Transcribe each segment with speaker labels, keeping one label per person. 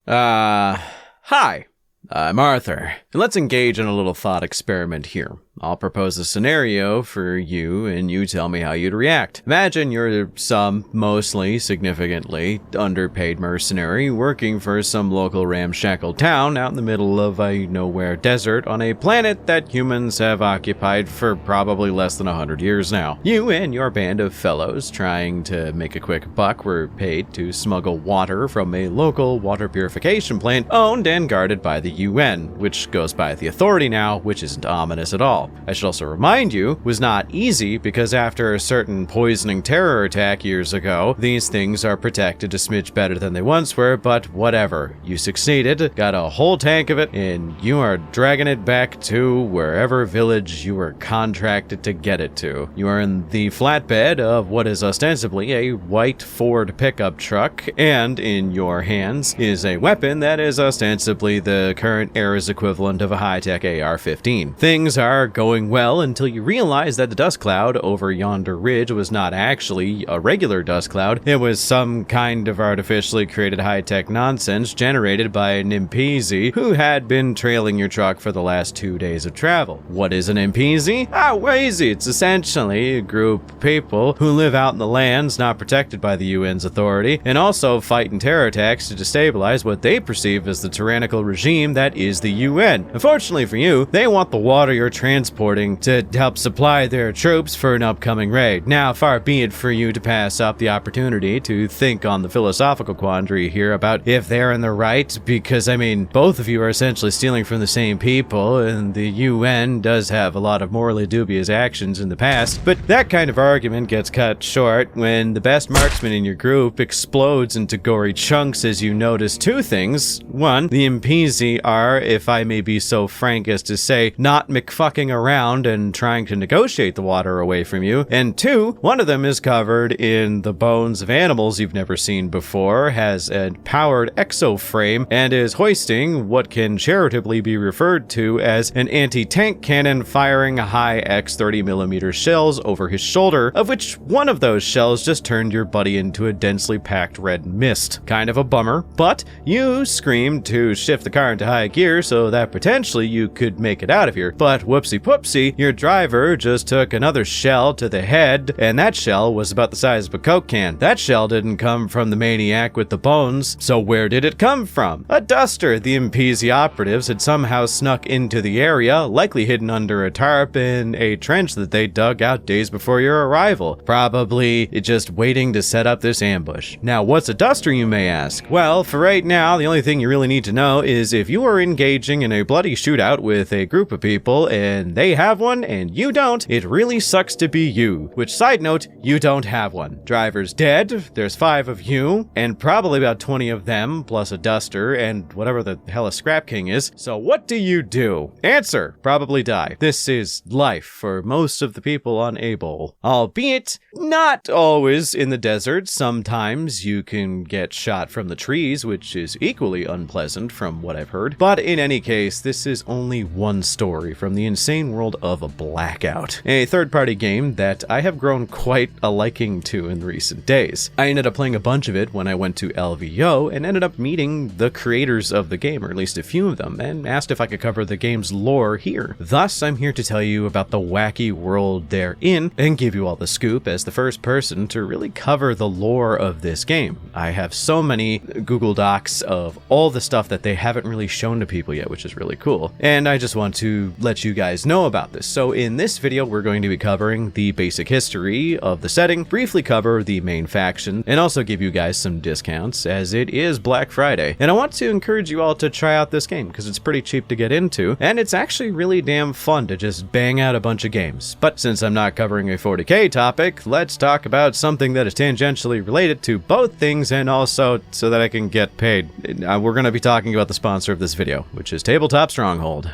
Speaker 1: Hi, I'm Arthur, and let's engage in a little thought experiment here. I'll propose a scenario for you, and you tell me how you'd react. Imagine you're some, mostly, significantly, underpaid mercenary working for some local ramshackle town out in the middle of a nowhere desert on a planet that humans have occupied for probably less than 100 years now. You and your band of fellows trying to make a quick buck were paid to smuggle water from a local water purification plant owned and guarded by the UN, which goes by the Authority now, which isn't ominous at all. I should also remind you, was not easy because after a certain poisoning terror attack years ago, these things are protected a smidge better than they once were, but whatever. You succeeded, got a whole tank of it, and you are dragging it back to wherever village you were contracted to get it to. You are in the flatbed of what is ostensibly a white Ford pickup truck, and in your hands is a weapon that is ostensibly the current era's equivalent of a high-tech AR-15. Things are going well until you realize that the dust cloud over yonder ridge was not actually a regular dust cloud. It was some kind of artificially created high-tech nonsense generated by an NPC who had been trailing your truck for the last 2 days of travel. What is an NPC? Well, easy. It's essentially a group of people who live out in the lands not protected by the UN's authority and also fight in terror attacks to destabilize what they perceive as the tyrannical regime that is the UN. Unfortunately for you, they want the water you're transporting to help supply their troops for an upcoming raid. Now, far be it for you to pass up the opportunity to think on the philosophical quandary here about if they're in the right, because, I mean, both of you are essentially stealing from the same people, and the UN does have a lot of morally dubious actions in the past, but that kind of argument gets cut short when the best marksman in your group explodes into gory chunks as you notice two things. One, the NPC are, if I may be so frank as to say, not McFucking around and trying to negotiate the water away from you. And two, one of them is covered in the bones of animals you've never seen before, has a powered exoframe, and is hoisting what can charitably be referred to as an anti-tank cannon firing high X 30mm shells over his shoulder, of which one of those shells just turned your buddy into a densely packed red mist. Kind of a bummer, but you screamed to shift the car into high gear so that potentially you could make it out of here. But whoopsie poopsie, your driver just took another shell to the head, and that shell was about the size of a Coke can. That shell didn't come from the maniac with the bones, so where did it come from? A duster. The NPC operatives had somehow snuck into the area, likely hidden under a tarp in a trench that they dug out days before your arrival. Probably just waiting to set up this ambush. Now, what's a duster, you may ask? Well, for right now, the only thing you really need to know is if you are engaging in a bloody shootout with a group of people and they have one and you don't, it really sucks to be you. Which, side note, you don't have one. Driver's dead, there's 5 of you, and probably about 20 of them, plus a duster and whatever the hell a scrap king is. So what do you do? Answer, probably die. This is life for most of the people on Able. Albeit, not always in the desert. Sometimes you can get shot from the trees, which is equally unpleasant from what I've heard. But in any case, this is only one story from the insane world of Blkout, a third-party game that I have grown quite a liking to in recent days. I ended up playing a bunch of it when I went to LVO and ended up meeting the creators of the game, or at least a few of them, and asked if I could cover the game's lore here. Thus, I'm here to tell you about the wacky world they're in and give you all the scoop as the first person to really cover the lore of this game. I have so many Google Docs of all the stuff that they haven't really shown to people yet, which is really cool. And I just want to let you guys know about this. So in this video, we're going to be covering the basic history of the setting, briefly cover the main faction, and also give you guys some discounts as it is Black Friday. And I want to encourage you all to try out this game because it's pretty cheap to get into, and it's actually really damn fun to just bang out a bunch of games. But since I'm not covering a 40K topic, let's talk about something that is tangentially related to both things and also so that I can get paid. We're going to be talking about the sponsor of this video, which is Tabletop Stronghold.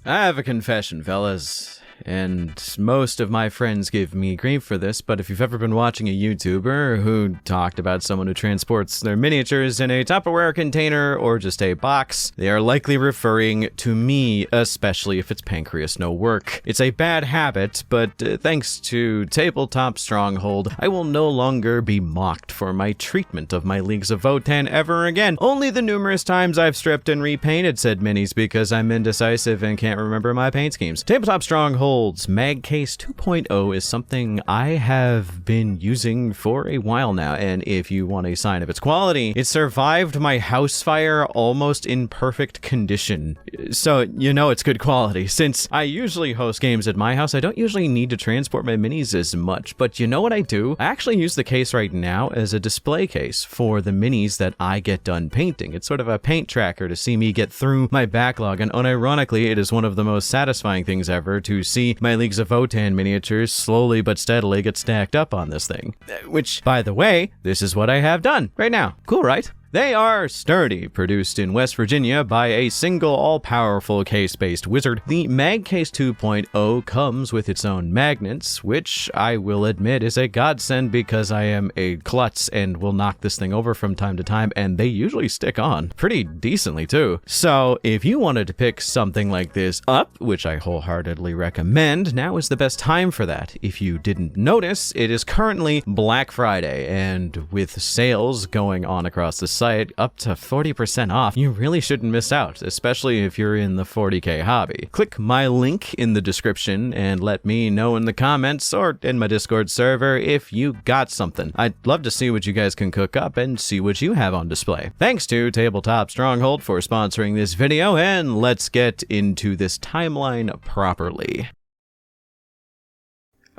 Speaker 1: I have a confession, fellas. and most of my friends give me grief for this, but if you've ever been watching a YouTuber who talked about someone who transports their miniatures in a Tupperware container or just a box, they are likely referring to me, especially if it's pancreas no work. It's a bad habit, but thanks to Tabletop Stronghold, I will no longer be mocked for my treatment of my Leagues of Votann ever again. Only the numerous times I've stripped and repainted said minis because I'm indecisive and can't remember my paint schemes. Tabletop Stronghold's Mag Case 2.0 is something I have been using for a while now, and if you want a sign of its quality, it survived my house fire almost in perfect condition. So you know it's good quality. Since I usually host games at my house, I don't usually need to transport my minis as much, but you know what I do? I actually use the case right now as a display case for the minis that I get done painting. It's sort of a paint tracker to see me get through my backlog, and unironically, it is one of the most satisfying things ever to see my Leagues of Votann miniatures slowly but steadily get stacked up on this thing. Which, by the way, this is what I have done right now. Cool, right? They are sturdy, produced in West Virginia by a single all-powerful case-based wizard. The Mag Case 2.0 comes with its own magnets, which I will admit is a godsend because I am a klutz and will knock this thing over from time to time, and they usually stick on pretty decently too. So if you wanted to pick something like this up, which I wholeheartedly recommend, now is the best time for that. If you didn't notice, it is currently Black Friday, and with sales going on across the site up to 40% off, you really shouldn't miss out, especially if you're in the 40k hobby. Click my link in the description and let me know in the comments or in my Discord server if you got something. I'd love to see what you guys can cook up and see what you have on display. Thanks to Tabletop Stronghold for sponsoring this video, and let's get into this timeline properly.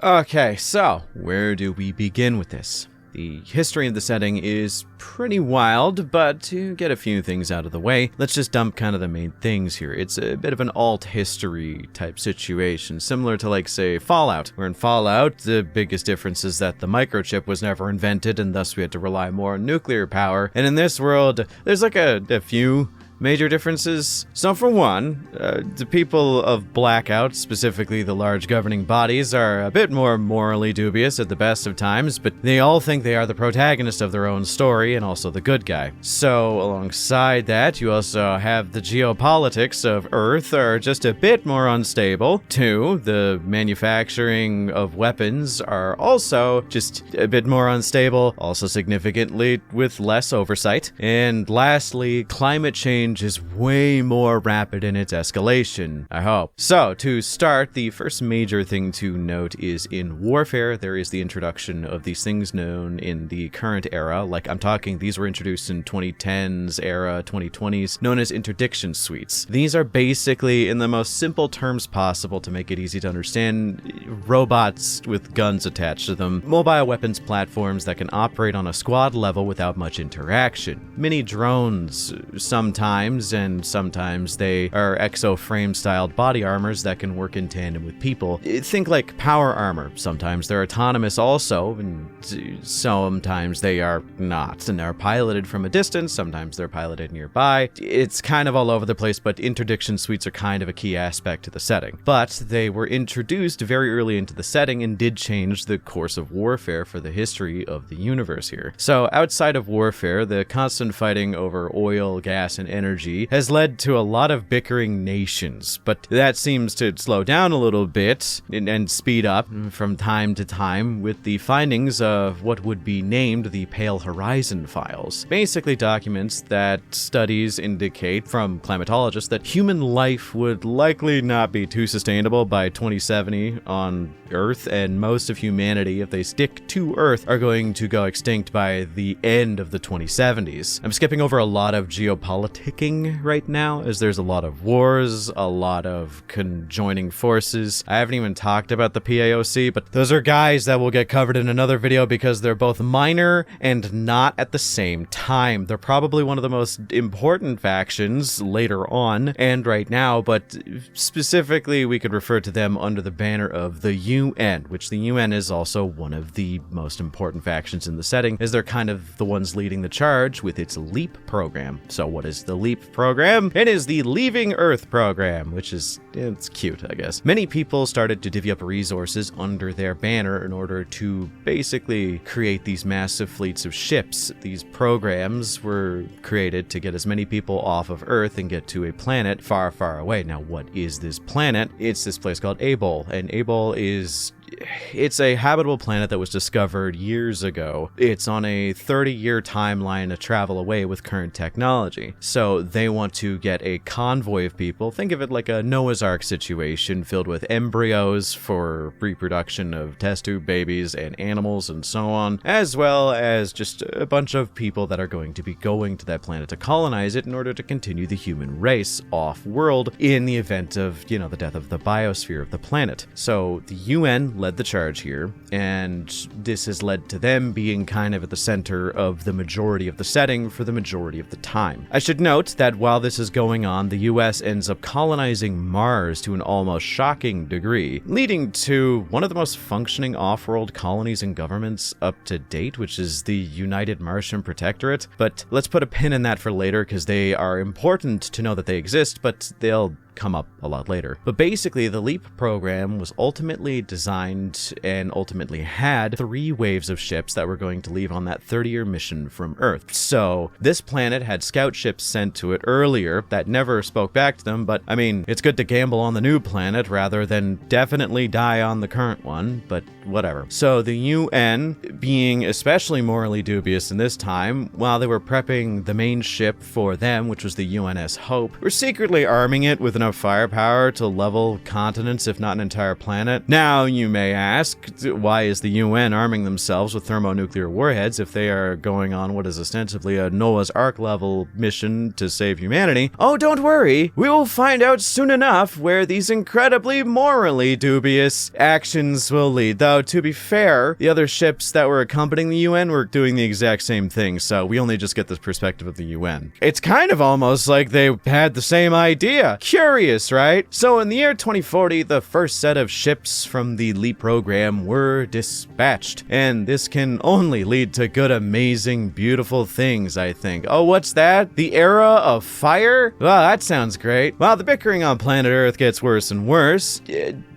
Speaker 1: Okay, so where do we begin with this? The history of the setting is pretty wild, but to get a few things out of the way, let's just dump kind of the main things here. It's a bit of an alt history type situation, similar to like, say, Fallout, where in Fallout, the biggest difference is that the microchip was never invented, and thus we had to rely more on nuclear power. And in this world, there's like a few major differences. So for one, the people of Blkout, specifically the large governing bodies, are a bit more morally dubious at the best of times, but they all think they are the protagonist of their own story and also the good guy. So alongside that, you also have the geopolitics of Earth are just a bit more unstable. Two, the manufacturing of weapons are also just a bit more unstable, also significantly with less oversight. And lastly, climate change is way more rapid in its escalation, I hope. So, to start, the first major thing to note is in warfare, there is the introduction of these things known in the current era, like I'm talking, these were introduced in 2010s era, 2020s, known as interdiction suites. These are basically, in the most simple terms possible to make it easy to understand, robots with guns attached to them, mobile weapons platforms that can operate on a squad level without much interaction. Mini drones, sometimes, and sometimes they are exo-frame styled body armors that can work in tandem with people. Think like power armor. Sometimes they're autonomous also, and sometimes they are not, and are piloted from a distance, sometimes they're piloted nearby. It's kind of all over the place, but interdiction suites are kind of a key aspect to the setting. But they were introduced very early into the setting and did change the course of warfare for the history of the universe here. So outside of warfare, the constant fighting over oil, gas, and energy has led to a lot of bickering nations, but that seems to slow down a little bit and speed up from time to time with the findings of what would be named the Pale Horizon Files. Basically documents that studies indicate from climatologists that human life would likely not be too sustainable by 2070 on Earth, and most of humanity, if they stick to Earth, are going to go extinct by the end of the 2070s. I'm skipping over a lot of geopoliticking right now, as there's a lot of wars, a lot of conjoining forces. I haven't even talked about the PAOC, but those are guys that will get covered in another video because they're both minor and not at the same time. They're probably one of the most important factions later on and right now, but specifically we could refer to them under the banner of the UN, which the UN is also one of the most important factions in the setting, as they're kind of the ones leading the charge with its LEAP program. So what is the LEAP LEAP program. It is the Leaving Earth program, which is, it's cute, I guess. Many people started to divvy up resources under their banner in order to basically create these massive fleets of ships. These programs were created to get as many people off of Earth and get to a planet far, far away. Now, what is this planet? It's this place called Able, and Able it's a habitable planet that was discovered years ago. It's on a 30-year timeline to travel away with current technology. So they want to get a convoy of people. Think of it like a Noah's Ark situation filled with embryos for reproduction of test tube babies and animals and so on, as well as just a bunch of people that are going to be going to that planet to colonize it in order to continue the human race off-world in the event of, the death of the biosphere of the planet. So the UN led the charge here, and this has led to them being kind of at the center of the majority of the setting for the majority of the time. I should note that while this is going on, the US ends up colonizing Mars to an almost shocking degree, leading to one of the most functioning off-world colonies and governments up to date, which is the United Martian Protectorate. But let's put a pin in that for later, because they are important to know that they exist, but they'll come up a lot later. But basically, the LEAP program was ultimately designed and ultimately had 3 waves of ships that were going to leave on that 30-year mission from Earth. So this planet had scout ships sent to it earlier that never spoke back to them, but I mean, it's good to gamble on the new planet rather than definitely die on the current one, but whatever. So the UN, being especially morally dubious in this time, while they were prepping the main ship for them, which was the UNS Hope, were secretly arming it with enough firepower to level continents, if not an entire planet. Now, you may ask, why is the UN arming themselves with thermonuclear warheads if they are going on what is ostensibly a Noah's Ark level mission to save humanity? Oh, don't worry. We will find out soon enough where these incredibly morally dubious actions will lead. Though, to be fair, the other ships that were accompanying the UN were doing the exact same thing, so we only just get the perspective of the UN. It's kind of almost like they had the same idea. Curious, right? So in the year 2040, the first set of ships from the LEAP program were dispatched, and this can only lead to good, amazing, beautiful things, I think. Oh, what's that? The era of fire? Well, that sounds great. While the bickering on planet Earth gets worse and worse,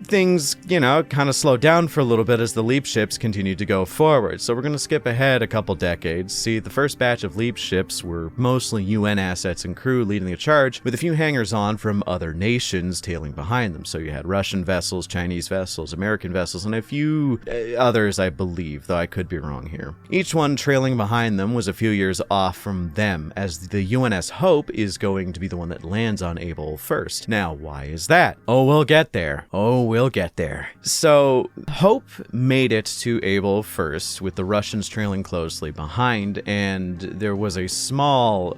Speaker 1: things, kind of slow down for a little bit as the LEAP ships continue to go forward. So we're going to skip ahead a couple decades. See, the first batch of LEAP ships were mostly UN assets and crew leading the charge, with a few hangers-on from other nations tailing behind them. So you had Russian vessels, Chinese vessels, American vessels, and a few others, I believe, though I could be wrong here. Each one trailing behind them was a few years off from them, as the UNS Hope is going to be the one that lands on Able first. Now, why is that? Oh, we'll get there. We'll get there. So, Hope made it to Able first, with the Russians trailing closely behind, and there was a small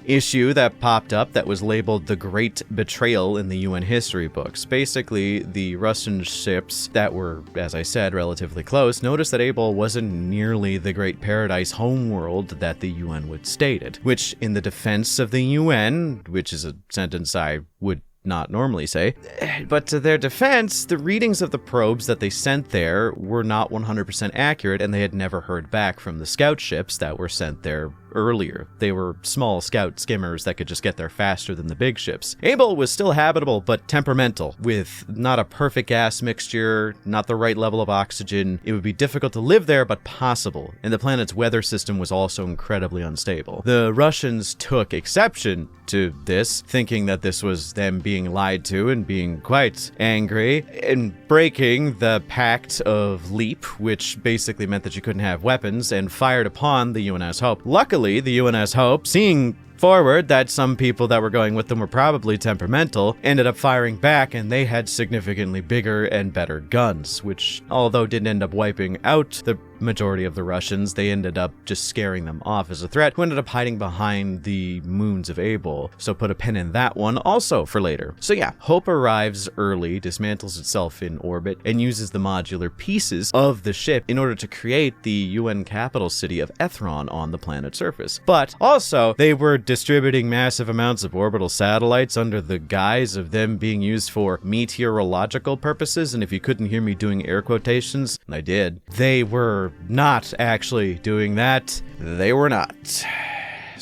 Speaker 1: issue that popped up that was labeled the Great Betrayal in the UN history books. Basically, the Russian ships that were, as I said, relatively close, noticed that Able wasn't nearly the Great Paradise homeworld that the UN would state it, which, in the defense of the UN, which is a sentence I would not normally say, but to their defense, the readings of the probes that they sent there were not 100% accurate, and they had never heard back from the scout ships that were sent there earlier. They were small scout skimmers that could just get there faster than the big ships. Able was still habitable, but temperamental, with not a perfect gas mixture, not the right level of oxygen. It would be difficult to live there, but possible, and the planet's weather system was also incredibly unstable. The Russians took exception to this, thinking that this was them being lied to and being quite angry, and breaking the Pact of LEAP, which basically meant that you couldn't have weapons, and fired upon the UNS Hope. Luckily, the UNS Hope, seeing forward that some people that were going with them were probably temperamental, ended up firing back, and they had significantly bigger and better guns, which, although didn't end up wiping out the majority of the Russians, they ended up just scaring them off as a threat, who ended up hiding behind the moons of Able. So put a pin in that one also for later. So yeah, Hope arrives early, dismantles itself in orbit, and uses the modular pieces of the ship in order to create the UN capital city of Ethron on the planet's surface. But also, they were distributing massive amounts of orbital satellites under the guise of them being used for meteorological purposes, and if you couldn't hear me doing air quotations, I did, they were not actually doing that. They were not.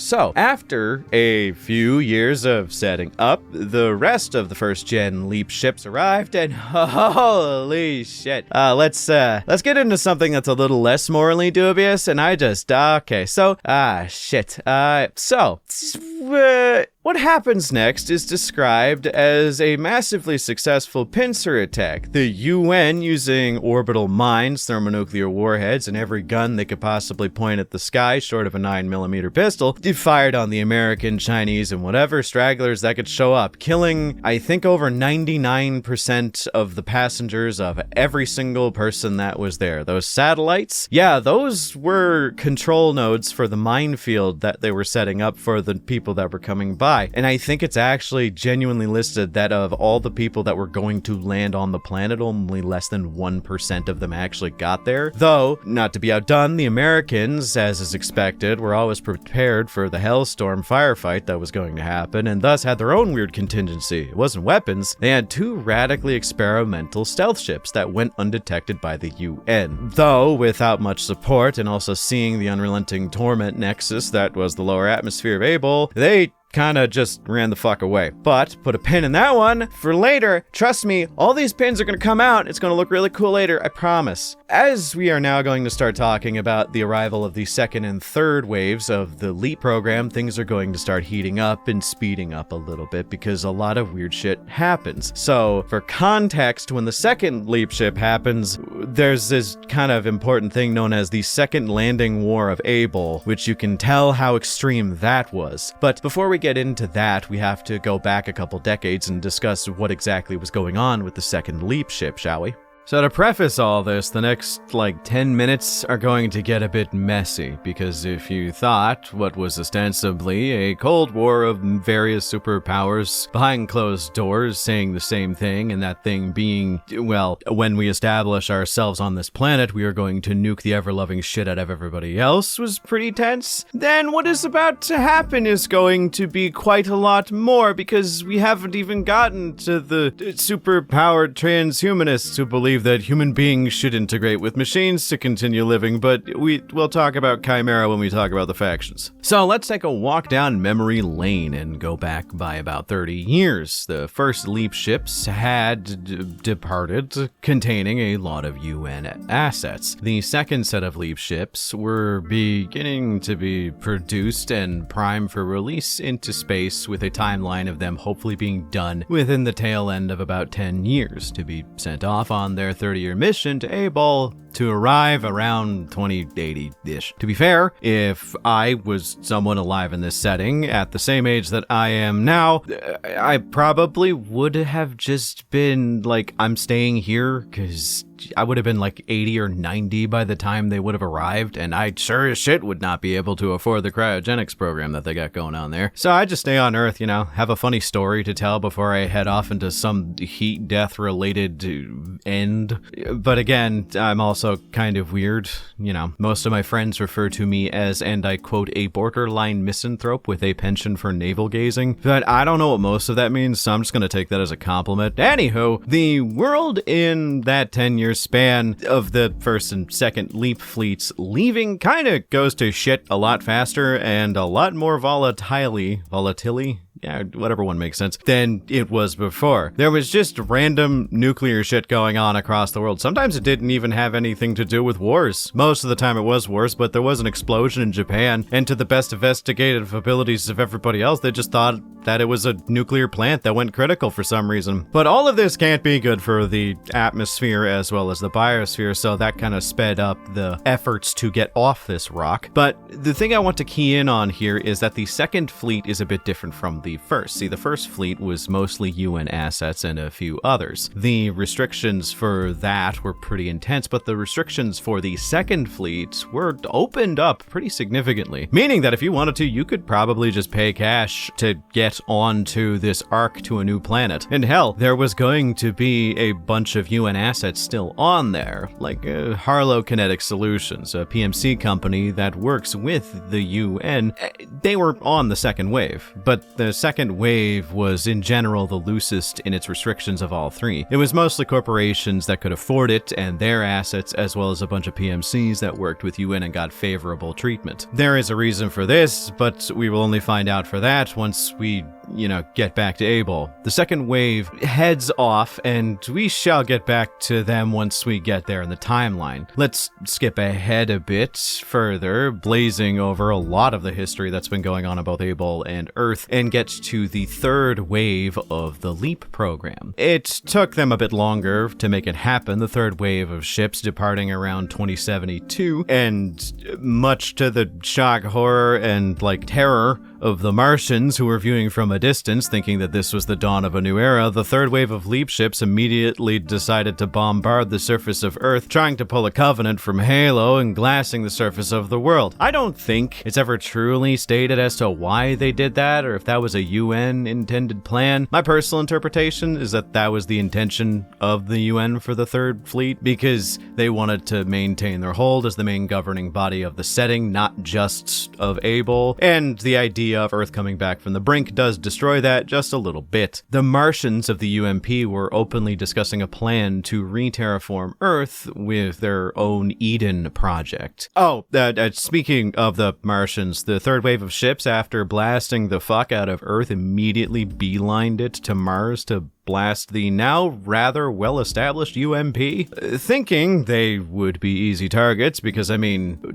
Speaker 1: So, after a few years of setting up, the rest of the first-gen Leap ships arrived, and holy shit. Let's get into something that's a little less morally dubious, and what happens next is described as a massively successful pincer attack. The UN, using orbital mines, thermonuclear warheads, and every gun they could possibly point at the sky short of a 9mm pistol, fired on the American, Chinese, and whatever stragglers that could show up, killing, I think, over 99% of the passengers of every single person that was there. Those satellites, yeah, those were control nodes for the minefield that they were setting up for the people that were coming by. And I think it's actually genuinely listed that of all the people that were going to land on the planet, only less than 1% of them actually got there. Though, not to be outdone, the Americans, as is expected, were always prepared for the Hellstorm firefight that was going to happen, and thus had their own weird contingency. It wasn't weapons, they had 2 radically experimental stealth ships that went undetected by the UN. Though, without much support, and also seeing the unrelenting torment nexus that was the lower atmosphere of Able, they kinda just ran the fuck away. But put a pin in that one for later. Trust me, all these pins are gonna come out. It's gonna look really cool later, I promise. As we are now going to start talking about the arrival of the second and third waves of the LEAP program, things are going to start heating up and speeding up a little bit because a lot of weird shit happens. So, for context, when the second LEAP ship happens, there's this kind of important thing known as the Second Landing War of Able, which you can tell how extreme that was. But before we get into that, we have to go back a couple decades and discuss what exactly was going on with the second LEAP ship, shall we? So to preface all this, the next, 10 minutes are going to get a bit messy, because if you thought what was ostensibly a Cold War of various superpowers behind closed doors saying the same thing, and that thing being, well, when we establish ourselves on this planet, we are going to nuke the ever-loving shit out of everybody else, was pretty tense, then what is about to happen is going to be quite a lot more, because we haven't even gotten to the superpowered transhumanists who believe that human beings should integrate with machines to continue living, but we'll talk about Chimera when we talk about the factions. So let's take a walk down memory lane and go back by about 30 years. The first LEAP ships had departed, containing a lot of UN assets. The second set of LEAP ships were beginning to be produced and primed for release into space, with a timeline of them hopefully being done within the tail end of about 10 years to be sent off on their 30-year mission to Able to arrive around 2080-ish. To be fair, if I was someone alive in this setting at the same age that I am now, I probably would have just been like, I'm staying here, because I would have been 80 or 90 by the time they would have arrived, and I sure as shit would not be able to afford the cryogenics program that they got going on there. So I just stay on Earth, have a funny story to tell before I head off into some heat death related end. But again, I'm also kind of weird. Most of my friends refer to me as, and I quote, a borderline misanthrope with a penchant for navel gazing, but I don't know what most of that means, so I'm just gonna take that as a compliment. Anywho, the world in that 10-year span of the first and second LEAP fleets leaving kind of goes to shit a lot faster and a lot more volatilely, yeah, whatever one makes sense, than it was before. There was just random nuclear shit going on across the world. Sometimes it didn't even have anything to do with wars. Most of the time it was wars, but there was an explosion in Japan, and to the best investigative abilities of everybody else, they just thought that it was a nuclear plant that went critical for some reason. But all of this can't be good for the atmosphere as well as the biosphere, so that kind of sped up the efforts to get off this rock. But the thing I want to key in on here is that the second fleet is a bit different from the first. See, the first fleet was mostly UN assets and a few others. The restrictions for that were pretty intense, but the restrictions for the second fleet were opened up pretty significantly, meaning that if you wanted to, you could probably just pay cash to get get onto this arc to a new planet. And hell, there was going to be a bunch of UN assets still on there, like Harlow Kinetic Solutions, a PMC company that works with the UN. They were on the second wave, but the second wave was in general the loosest in its restrictions of all three. It was mostly corporations that could afford it and their assets, as well as a bunch of PMCs that worked with UN and got favorable treatment. There is a reason for this, but we will only find out for that once we, get back to Able. The second wave heads off, and we shall get back to them once we get there in the timeline. Let's skip ahead a bit further, blazing over a lot of the history that's been going on both Able and Earth, and get to the third wave of the LEAP program. It took them a bit longer to make it happen, the third wave of ships departing around 2072, and much to the shock, horror, and terror of the Martians who were viewing from a distance, thinking that this was the dawn of a new era, the third wave of LEAP ships immediately decided to bombard the surface of Earth, trying to pull a Covenant from Halo and glassing the surface of the world. I don't think it's ever truly stated as to why they did that, or if that was a UN intended plan. My personal interpretation is that that was the intention of the UN for the Third Fleet, because they wanted to maintain their hold as the main governing body of the setting, not just of Able, and the idea of Earth coming back from the brink does destroy that just a little bit. The Martians of the UMP were openly discussing a plan to re-terraform Earth with their own Eden project. Speaking of the Martians, the third wave of ships, after blasting the fuck out of Earth, immediately beelined it to Mars to blast the now rather well-established UMP, thinking they would be easy targets, because,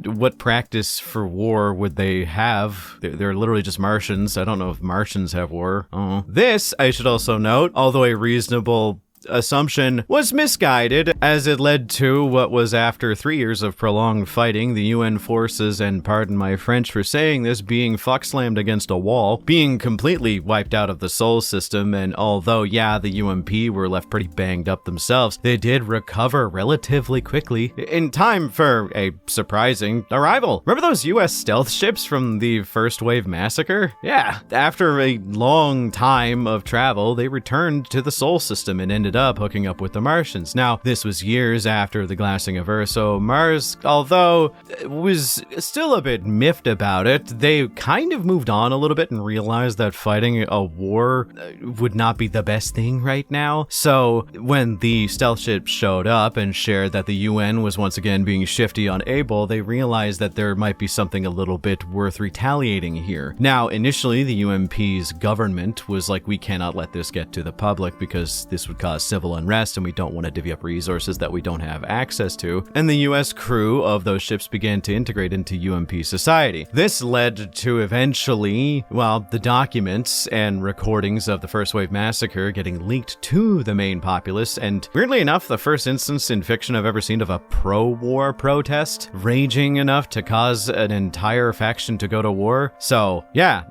Speaker 1: what practice for war would they have? They're literally just Martians. I don't know if Martians have war. This, I should also note, although a reasonable assumption, was misguided, as it led to what was, after 3 years of prolonged fighting, the UN forces, and pardon my French for saying this, being fuck-slammed against a wall, being completely wiped out of the Sol system, and although, the UMP were left pretty banged up themselves, they did recover relatively quickly, in time for a surprising arrival. Remember those US stealth ships from the First Wave Massacre? Yeah, after a long time of travel, they returned to the Sol system and ended up hooking up with the Martians. Now, this was years after the glassing of Earth, so Mars, although was still a bit miffed about it, they kind of moved on a little bit and realized that fighting a war would not be the best thing right now. So when the stealth ship showed up and shared that the UN was once again being shifty on Able, they realized that there might be something a little bit worth retaliating here. Now, initially, the UMP's government was like, we cannot let this get to the public because this would cause civil unrest and we don't want to divvy up resources that we don't have access to. And the US crew of those ships began to integrate into UMP society. This led to eventually, the documents and recordings of the First Wave Massacre getting leaked to the main populace, and weirdly enough, the first instance in fiction I've ever seen of a pro-war protest raging enough to cause an entire faction to go to war. So,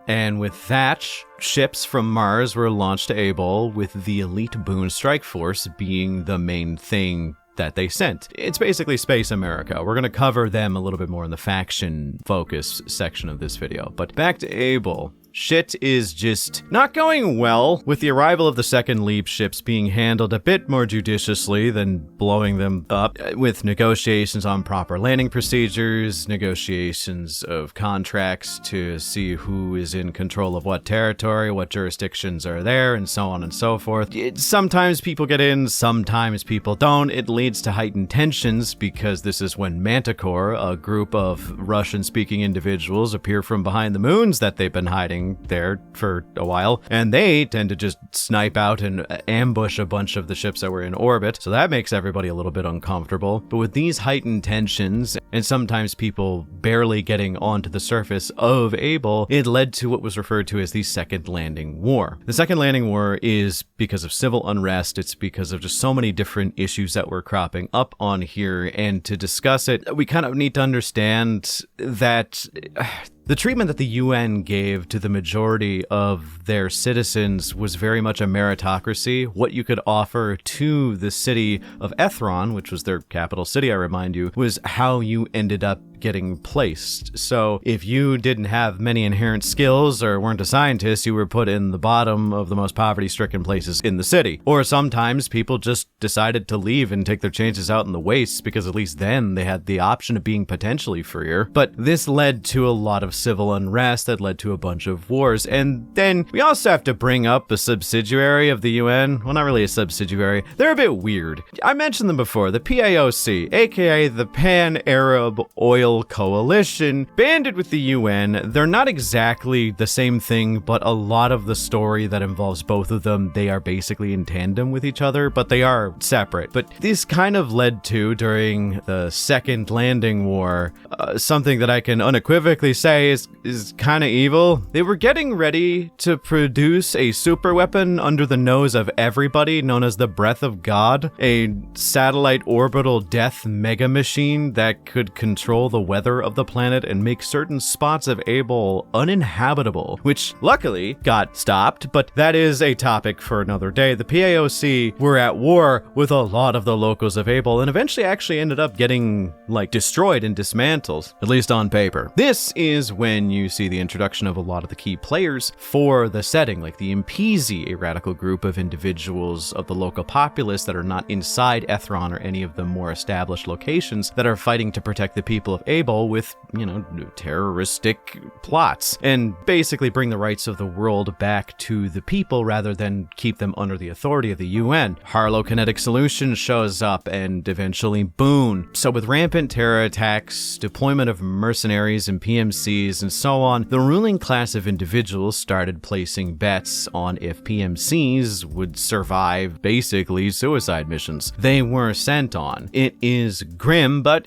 Speaker 1: and with that, ships from Mars were launched to Able, with the elite Boone Strike Force being the main thing that they sent. It's basically Space America. We're going to cover them a little bit more in the faction focus section of this video. But back to Able. Shit is just not going well, with the arrival of the second LEAP ships being handled a bit more judiciously than blowing them up, with negotiations on proper landing procedures, negotiations of contracts to see who is in control of what territory, what jurisdictions are there, and so on and so forth. Sometimes people get in, sometimes people don't. It leads to heightened tensions, because this is when Manticore, a group of Russian-speaking individuals, appear from behind the moons that they've been hiding there for a while, and they tend to just snipe out and ambush a bunch of the ships that were in orbit, so that makes everybody a little bit uncomfortable. But with these heightened tensions, and sometimes people barely getting onto the surface of Able, it led to what was referred to as the Second Landing War. The Second Landing War is because of civil unrest, it's because of just so many different issues that were cropping up on here, and to discuss it, we kind of need to understand that the treatment that the UN gave to the majority of their citizens was very much a meritocracy. What you could offer to the city of Ethron, which was their capital city, I remind you, was how you ended up getting placed. So if you didn't have many inherent skills or weren't a scientist, you were put in the bottom of the most poverty-stricken places in the city. Or sometimes people just decided to leave and take their chances out in the wastes because at least then they had the option of being potentially freer. But this led to a lot of civil unrest that led to a bunch of wars. And then we also have to bring up a subsidiary of the UN. Well, not really a subsidiary. They're a bit weird. I mentioned them before, the PAOC, aka the Pan-Arab Oil Coalition, banded with the UN. They're not exactly the same thing, but a lot of the story that involves both of them, they are basically in tandem with each other, but they are separate. But this kind of led to, during the Second Landing War, something that I can unequivocally say is kind of evil. They were getting ready to produce a super weapon under the nose of everybody known as the Breath of God, a satellite orbital death mega machine that could control the weather of the planet and make certain spots of Able uninhabitable, which luckily got stopped, but that is a topic for another day. The PAOC were at war with a lot of the locals of Able and eventually actually ended up getting destroyed and dismantled, at least on paper. This is when you see the introduction of a lot of the key players for the setting, like the Impezi, a radical group of individuals of the local populace that are not inside Ethron or any of the more established locations that are fighting to protect the people of Able with, terroristic plots and basically bring the rights of the world back to the people rather than keep them under the authority of the UN. Harlow Kinetic Solutions shows up and eventually Boone. So with rampant terror attacks, deployment of mercenaries and PMCs and so on, the ruling class of individuals started placing bets on if PMCs would survive basically suicide missions they were sent on. It is grim, but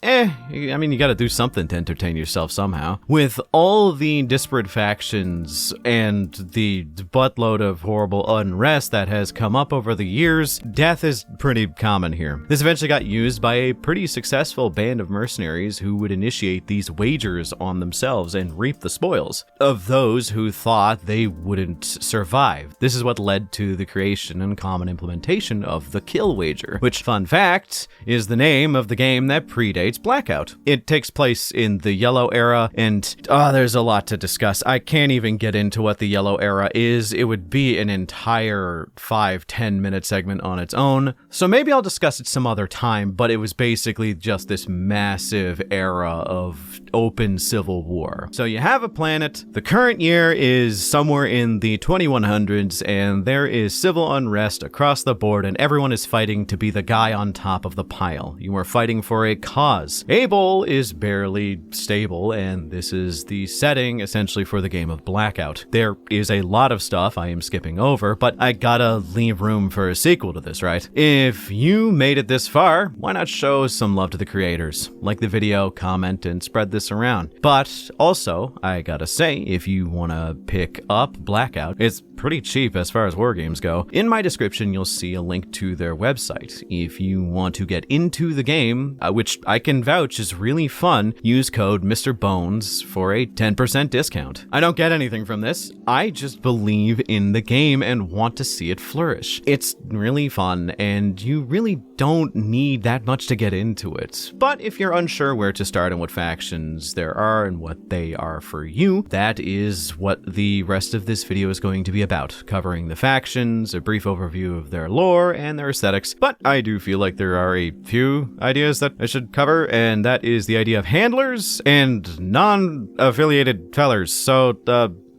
Speaker 1: you gotta do something to entertain yourself somehow. With all the disparate factions and the buttload of horrible unrest that has come up over the years, death is pretty common here. This eventually got used by a pretty successful band of mercenaries who would initiate these wagers on themselves and reap the spoils of those who thought they wouldn't survive. This is what led to the creation and common implementation of the kill wager, which, fun fact, is the name of the game that predates Blkout. It takes place in the Yellow Era, and there's a lot to discuss. I can't even get into what the Yellow Era is. It would be an entire 5-10 minute segment on its own, so maybe I'll discuss it some other time, but it was basically just this massive era of open civil war. So you have a planet, the current year is somewhere in the 2100s, and there is civil unrest across the board, and everyone is fighting to be the guy on top of the pile. You are fighting for a cause. Able is barely stable, and this is the setting essentially for the game of Blkout. There is a lot of stuff I am skipping over, but I gotta leave room for a sequel to this, right? If you made it this far, why not show some love to the creators? Like the video, comment, and spread this around. But also, I gotta say, if you wanna pick up Blkout, it's pretty cheap as far as war games go. In my description, you'll see a link to their website. If you want to get into the game, which I can vouch is really fun, use code Mr. Bones for a 10% discount. I don't get anything from this. I just believe in the game and want to see it flourish. It's really fun, and you really don't need that much to get into it. But if you're unsure where to start and what factions there are and what they are for you, that is what the rest of this video is going to be about, covering the factions, a brief overview of their lore and their aesthetics. But I do feel like there are a few ideas that I should cover, and that is the idea of handlers and non-affiliated fellers. So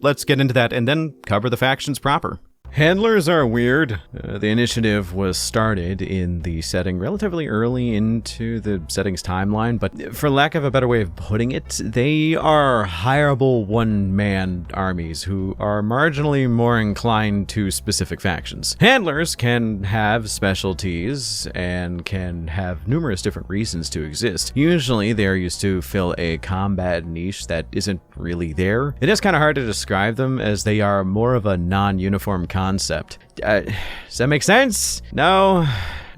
Speaker 1: let's get into that and then cover the factions proper. Handlers are weird. The initiative was started in the setting relatively early into the setting's timeline, but for lack of a better way of putting it, they are hireable one-man armies who are marginally more inclined to specific factions. Handlers can have specialties and can have numerous different reasons to exist. Usually they are used to fill a combat niche that isn't really there. It is kind of hard to describe them as they are more of a non-uniform concept. Does that make sense? No?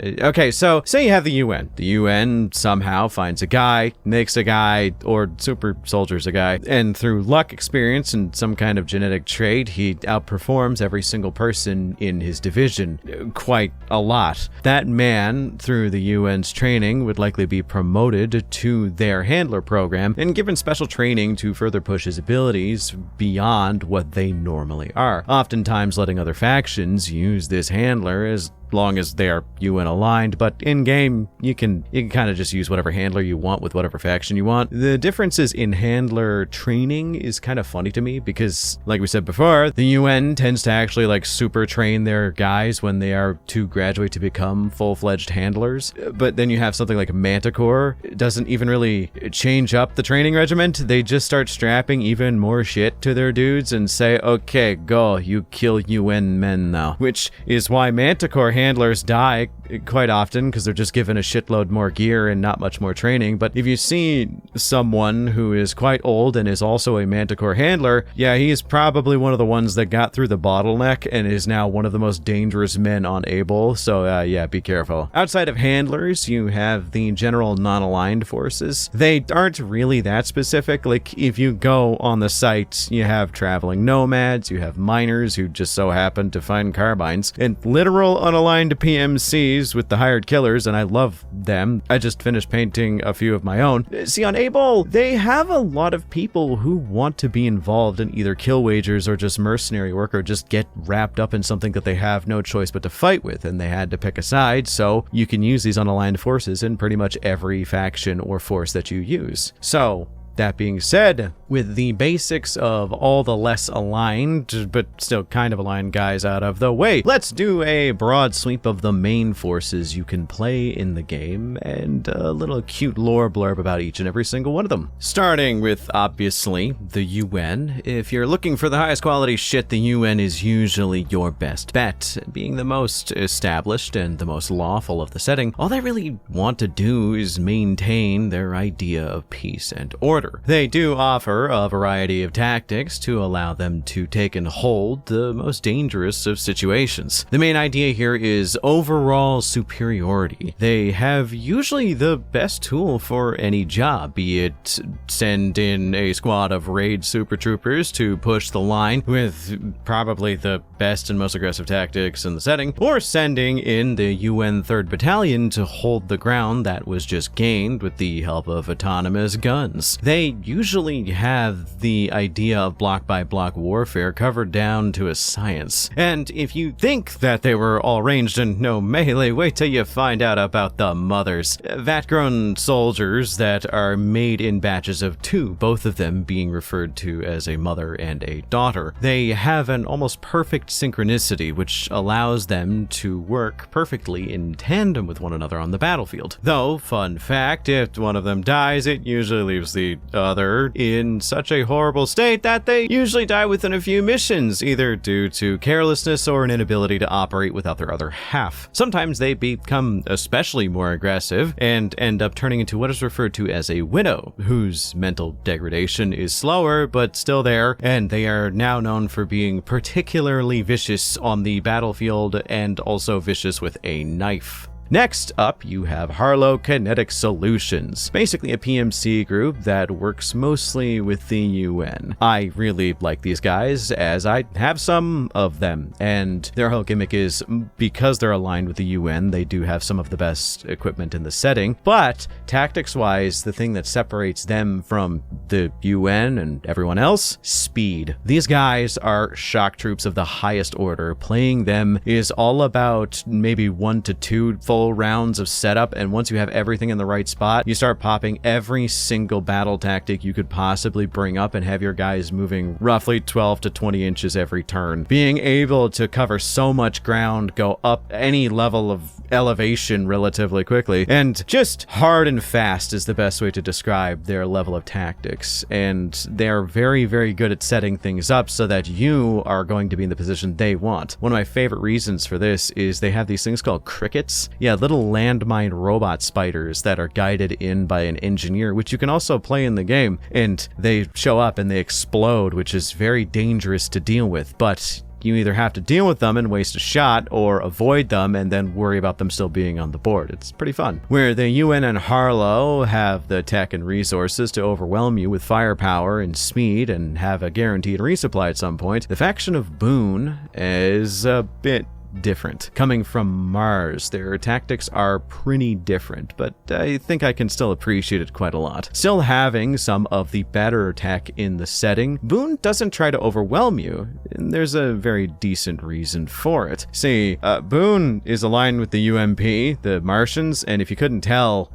Speaker 1: Okay, so say you have the UN. The UN somehow finds a guy, makes a guy, or super soldiers a guy, and through luck, experience, and some kind of genetic trait, he outperforms every single person in his division quite a lot. That man, through the UN's training, would likely be promoted to their handler program and given special training to further push his abilities beyond what they normally are, oftentimes letting other factions use this handler as long as they are UN aligned, but in game you can kind of just use whatever handler you want with whatever faction you want. The differences in handler training is kind of funny to me because, like we said before, the UN tends to actually like super train their guys when they are to graduate to become full-fledged handlers. But then you have something like Manticore. It doesn't even really change up the training regiment. They just start strapping even more shit to their dudes and say, okay, go, you kill UN men now. Which is why Manticore handlers die quite often because they're just given a shitload more gear and not much more training. But if you see someone who is quite old and is also a Manticore handler, yeah, he is probably one of the ones that got through the bottleneck and is now one of the most dangerous men on Able. So yeah, be careful. Outside of handlers, you have the general non-aligned forces. They aren't really that specific. Like if you go on the site, you have traveling nomads, you have miners who just so happen to find carbines, and literal unaligned PMCs with the hired killers, and I love them. I just finished painting a few of my own. See, on Able, they have a lot of people who want to be involved in either kill wagers or just mercenary work or just get wrapped up in something that they have no choice but to fight with, and they had to pick a side, so you can use these unaligned forces in pretty much every faction or force that you use. So, that being said, with the basics of all the less aligned, but still kind of aligned guys out of the way, let's do a broad sweep of the main forces you can play in the game and a little cute lore blurb about each and every single one of them. Starting with, obviously, the UN. If you're looking for the highest quality shit, the UN is usually your best bet. Being the most established and the most lawful of the setting, all they really want to do is maintain their idea of peace and order. They do offer a variety of tactics to allow them to take and hold the most dangerous of situations. The main idea here is overall superiority. They have usually the best tool for any job, be it send in a squad of raid super troopers to push the line with probably the best and most aggressive tactics in the setting, or sending in the UN 3rd Battalion to hold the ground that was just gained with the help of autonomous guns. They usually have the idea of block by block warfare covered down to a science. And if you think that they were all ranged and no melee, wait till you find out about the mothers. Vat-grown soldiers that are made in batches of 2, both of them being referred to as a mother and a daughter. They have an almost perfect synchronicity, which allows them to work perfectly in tandem with one another on the battlefield. Though, fun fact, if one of them dies, it usually leaves the other in such a horrible state that they usually die within a few missions, either due to carelessness or an inability to operate without their other half. Sometimes they become especially more aggressive and end up turning into what is referred to as a widow, whose mental degradation is slower but still there, and they are now known for being particularly vicious on the battlefield and also vicious with a knife. Next up, you have Harlow Kinetic Solutions, basically a PMC group that works mostly with the UN. I really like these guys, as I have some of them, and their whole gimmick is, because they're aligned with the UN, they do have some of the best equipment in the setting, but tactics-wise, the thing that separates them from the UN and everyone else, speed. These guys are shock troops of the highest order. Playing them is all about maybe 1 to 2 full rounds of setup, and once you have everything in the right spot, you start popping every single battle tactic you could possibly bring up and have your guys moving roughly 12 to 20 inches every turn. Being able to cover so much ground, go up any level of elevation relatively quickly, and just hard and fast is the best way to describe their level of tactics, and they're very, very good at setting things up so that you are going to be in the position they want. One of my favorite reasons for this is they have these things called crickets. Yeah, little landmine robot spiders that are guided in by an engineer, which you can also play in the game, and they show up and they explode, which is very dangerous to deal with, but you either have to deal with them and waste a shot, or avoid them and then worry about them still being on the board. It's pretty fun. Where the UN and Harlow have the tech and resources to overwhelm you with firepower and speed and have a guaranteed resupply at some point, the faction of Boone is a bit different. Coming from Mars, their tactics are pretty different, but I think I can still appreciate it quite a lot. Still having some of the better tech in the setting, Boone doesn't try to overwhelm you, and there's a very decent reason for it. See, Boone is aligned with the UMP, the Martians, and if you couldn't tell,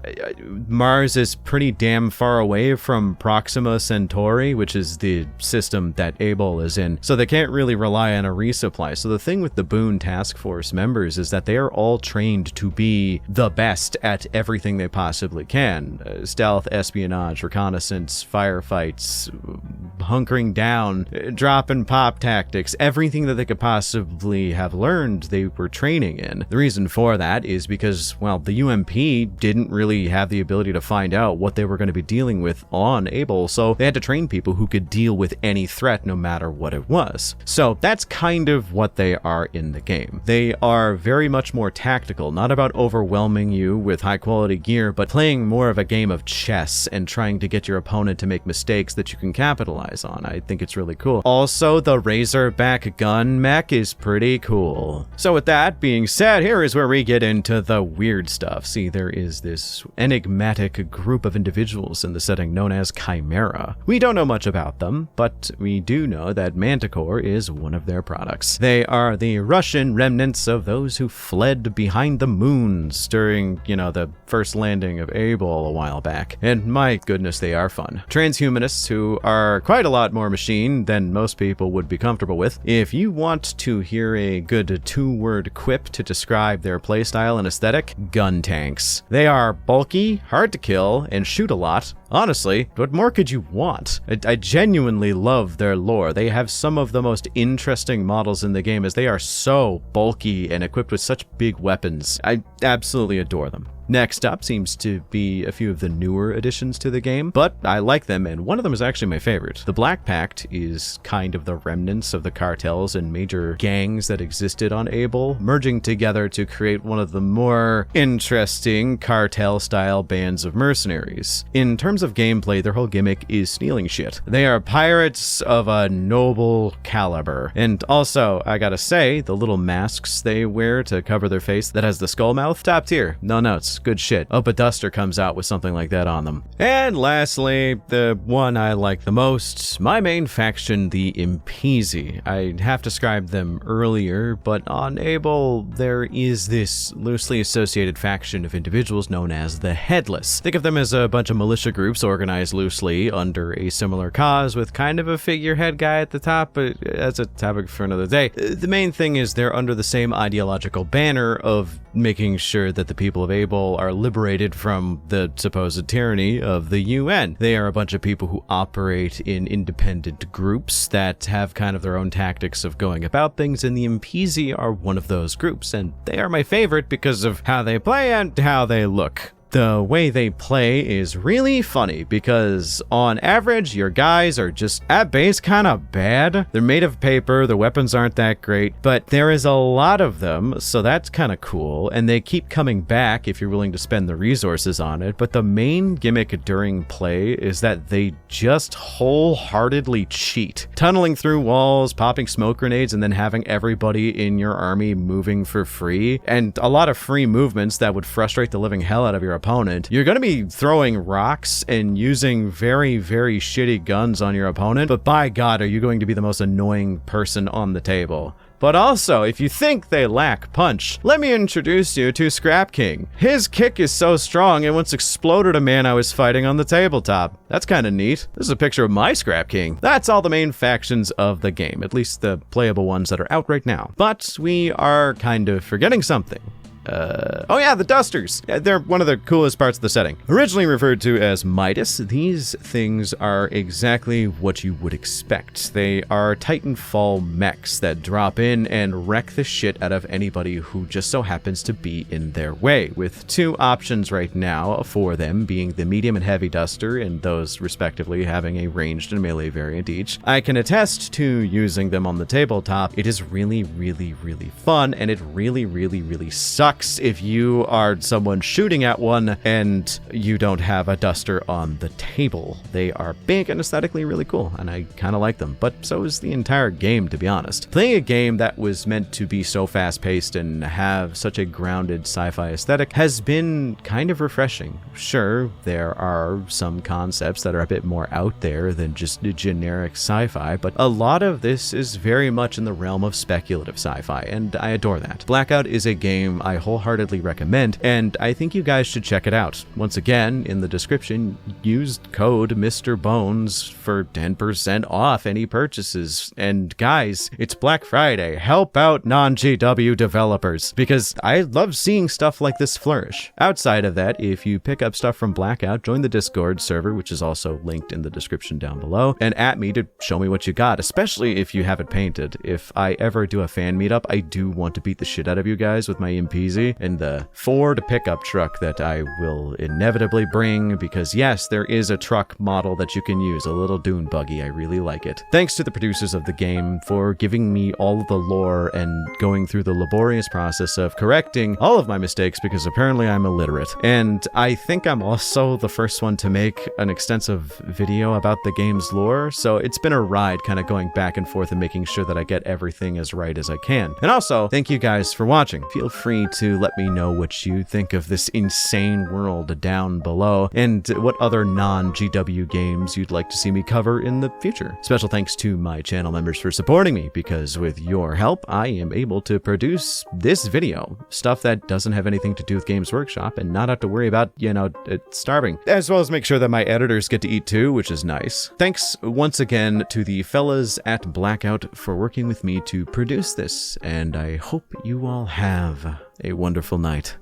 Speaker 1: Mars is pretty damn far away from Proxima Centauri, which is the system that Able is in, so they can't really rely on a resupply. So the thing with the Boone task force members is that they are all trained to be the best at everything they possibly can. Stealth, espionage, reconnaissance, firefights, hunkering down, drop and pop tactics, everything that they could possibly have learned they were training in. The reason for that is because, well, the UMP didn't really have the ability to find out what they were going to be dealing with on Able, so they had to train people who could deal with any threat no matter what it was. So that's kind of what they are in the game. They are very much more tactical, not about overwhelming you with high quality gear, but playing more of a game of chess and trying to get your opponent to make mistakes that you can capitalize on. I think it's really cool. Also, the Razorback gun mech is pretty cool. So with that being said, here is where we get into the weird stuff. See, there is this enigmatic group of individuals in the setting known as Chimera. We don't know much about them, but we do know that Manticore is one of their products. They are the Russian remnants of those who fled behind the moons during, the first landing of Able a while back. And my goodness, they are fun. Transhumanists who are quite a lot more machine than most people would be comfortable with. If you want to hear a good two-word quip to describe their playstyle and aesthetic, gun tanks. They are bulky, hard to kill, and shoot a lot. Honestly, what more could you want? I genuinely love their lore. They have some of the most interesting models in the game as they are so bulky and equipped with such big weapons. I absolutely adore them. Next up seems to be a few of the newer additions to the game, but I like them, and one of them is actually my favorite. The Black Pact is kind of the remnants of the cartels and major gangs that existed on Able, merging together to create one of the more interesting cartel-style bands of mercenaries. In terms of gameplay, their whole gimmick is stealing shit. They are pirates of a noble caliber. And also, I gotta say, the little masks they wear to cover their face that has the skull mouth, top tier. No notes. Good shit. Hope a Duster comes out with something like that on them. And lastly, the one I like the most, my main faction, the Impezi. I have described them earlier, but on Able, there is this loosely associated faction of individuals known as the Headless. Think of them as a bunch of militia groups organized loosely under a similar cause with kind of a figurehead guy at the top, but that's a topic for another day. The main thing is they're under the same ideological banner of making sure that the people of Able are liberated from the supposed tyranny of the UN. They are a bunch of people who operate in independent groups that have kind of their own tactics of going about things, and the Impezi are one of those groups, and they are my favorite because of how they play and how they look. The way they play is really funny because on average, your guys are just at base kind of bad. They're made of paper, their weapons aren't that great, but there is a lot of them, so that's kind of cool, and they keep coming back if you're willing to spend the resources on it. But the main gimmick during play is that they just wholeheartedly cheat. Tunneling through walls, popping smoke grenades, and then having everybody in your army moving for free, and a lot of free movements that would frustrate the living hell out of your opponent. You're going to be throwing rocks and using very, very shitty guns on your opponent, but by God, are you going to be the most annoying person on the table. But also, if you think they lack punch, let me introduce you to Scrap King. His kick is so strong it once exploded a man I was fighting on the tabletop. That's kind of neat. This is a picture of my Scrap King. That's all the main factions of the game, at least the playable ones that are out right now. But we are kind of forgetting something. Oh yeah, the dusters. Yeah, they're one of the coolest parts of the setting. Originally referred to as Midas, these things are exactly what you would expect. They are Titanfall mechs that drop in and wreck the shit out of anybody who just so happens to be in their way, with two options right now for them being the medium and heavy duster, and those respectively having a ranged and melee variant each. I can attest to using them on the tabletop. It is really, really, really fun, and it really, really, really sucks if you are someone shooting at one and you don't have a duster on the table. They are big and aesthetically really cool, and I kind of like them, but so is the entire game, to be honest. Playing a game that was meant to be so fast-paced and have such a grounded sci-fi aesthetic has been kind of refreshing. Sure, there are some concepts that are a bit more out there than just generic sci-fi, but a lot of this is very much in the realm of speculative sci-fi, and I adore that. Blkout is a game I wholeheartedly recommend, and I think you guys should check it out. Once again, in the description, use code Mr. Bones for 10% off any purchases. And guys, it's Black Friday. Help out non-GW developers, because I love seeing stuff like this flourish. Outside of that, if you pick up stuff from Blkout, join the Discord server, which is also linked in the description down below, and at me to show me what you got, especially if you have it painted. If I ever do a fan meetup, I do want to beat the shit out of you guys with my MPZ and the Ford pickup truck that I will inevitably bring, because yes, there is a truck model that you can use, a little dune buggy. I really like it. Thanks to the producers of the game for giving me all of the lore and going through the laborious process of correcting all of my mistakes, because apparently I'm illiterate. And I think I'm also the first one to make an extensive video about the game's lore, so it's been a ride kind of going back and forth and making sure that I get everything as right as I can. And also, thank you guys for watching. Feel free to let me know what you think of this insane world down below, and what other non-GW games you'd like to see me cover in the future. Special thanks to my channel members for supporting me, because with your help, I am able to produce this video, stuff that doesn't have anything to do with Games Workshop, and not have to worry about, starving. As well as make sure that my editors get to eat too, which is nice. Thanks once again to the fellas at Blkout for working with me to produce this, and I hope you all have a wonderful night.